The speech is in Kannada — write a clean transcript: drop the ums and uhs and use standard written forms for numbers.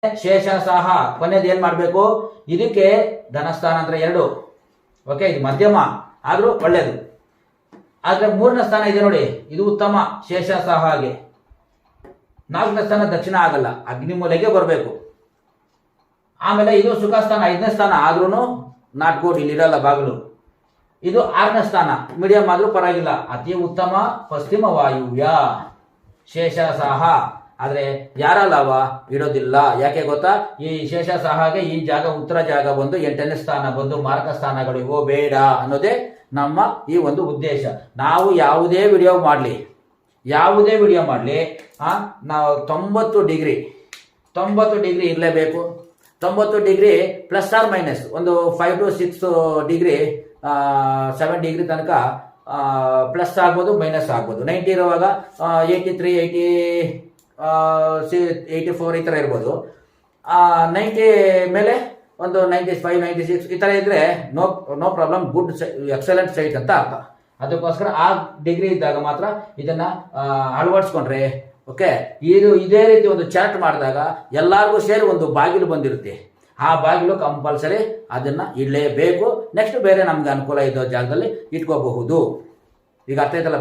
ಶೇಷ ಸಹ ಕೊನೆಯದು ಏನ್ ಮಾಡ್ಬೇಕು, ಇದಕ್ಕೆ ಧನಸ್ಥಾನ ಅಂದ್ರೆ 2. ಓಕೆ, ಇದು ಮಧ್ಯಮ ಆದ್ರೂ ಒಳ್ಳೇದು. ಆದ್ರೆ 3ನೇ ಸ್ಥಾನ ಇದೆ ನೋಡಿ, ಇದು ಉತ್ತಮ ಶೇಷ ಸಹ ಹಾಗೆ. 4ನೇ ಸ್ಥಾನ ದಕ್ಷಿಣ ಆಗಲ್ಲ, ಅಗ್ನಿಮೂಲೆಗೆ ಬರಬೇಕು. ಆಮೇಲೆ ಇದು ಸುಖ ಸ್ಥಾನ 5ನೇ ಸ್ಥಾನ ಆದ್ರೂ ನಾಟ್ ಗುಡ್, ಇಲ್ಲಿ ಇರಲ್ಲ ಬಾಗಿಲು. ಇದು 6ನೇ ಸ್ಥಾನ, ಮೀಡಿಯಂ ಆದ್ರೂ ಪರವಾಗಿಲ್ಲ. ಅತಿ ಉತ್ತಮ ಪಶ್ಚಿಮ ವಾಯುವ್ಯ ಶೇಷ ಸಹ. ಆದ್ರೆ ಯಾರಲ್ಲವ ಇಡೋದಿಲ್ಲ, ಯಾಕೆ ಗೊತ್ತಾ, ಈ ಶೇಷ ಸಹಾಗೆ ಈ ಜಾಗ ಉತ್ತರ ಜಾಗ ಬಂದು 8ನೇ ಸ್ಥಾನ ಬಂದು ಮಾರಕ ಸ್ಥಾನಗಳು ಇವು ಬೇಡ ಅನ್ನೋದೇ ನಮ್ಮ ಈ ಒಂದು ಉದ್ದೇಶ. ನಾವು ಯಾವುದೇ ವಿಡಿಯೋ ಮಾಡಲಿ ನಾವು 90 ಡಿಗ್ರಿ ಇರಲೇಬೇಕು. 90 ಡಿಗ್ರಿ ಪ್ಲಸ್ ಆರ್ ಮೈನಸ್ ಒಂದು 5 to 6 ಡಿಗ್ರಿ 7 ಡಿಗ್ರಿ ತನಕ ಪ್ಲಸ್ ಆಗ್ಬೋದು, ಮೈನಸ್ ಆಗ್ಬೋದು. 90 ಇರುವಾಗ 83 84 ಈ ಥರ ಇರ್ಬೋದು. 90 ಮೇಲೆ ಒಂದು 95 96 ಈ ಥರ ಇದ್ರೆ no problem, good excellent sight ಅಂತ ಅರ್ಥ. ಅದಕ್ಕೋಸ್ಕರ ಆ ಡಿಗ್ರಿ ಇದ್ದಾಗ ಮಾತ್ರ ಇದನ್ನ ಅಳವಡಿಸ್ಕೊಂಡ್ರೆ ಓಕೆ. ಇದೇ ರೀತಿ ಒಂದು ಚಾರ್ಟ್ ಮಾಡಿದಾಗ ಎಲ್ಲರಿಗೂ ಸೇರಿ ಒಂದು ಬಾಗಿಲು ಬಂದಿರುತ್ತೆ. ಆ ಬಾಗಿಲು ಕಂಪಲ್ಸರಿ ಅದನ್ನ ಇಡಲೇಬೇಕು. ನೆಕ್ಸ್ಟ್ ಬೇರೆ ನಮ್ಗೆ ಅನುಕೂಲ ಇದ್ದೋ ಜಾಗದಲ್ಲಿ ಇಟ್ಕೋಬಹುದು. ಈಗ ಅರ್ಥ ಆಯ್ತಲ್ಲ.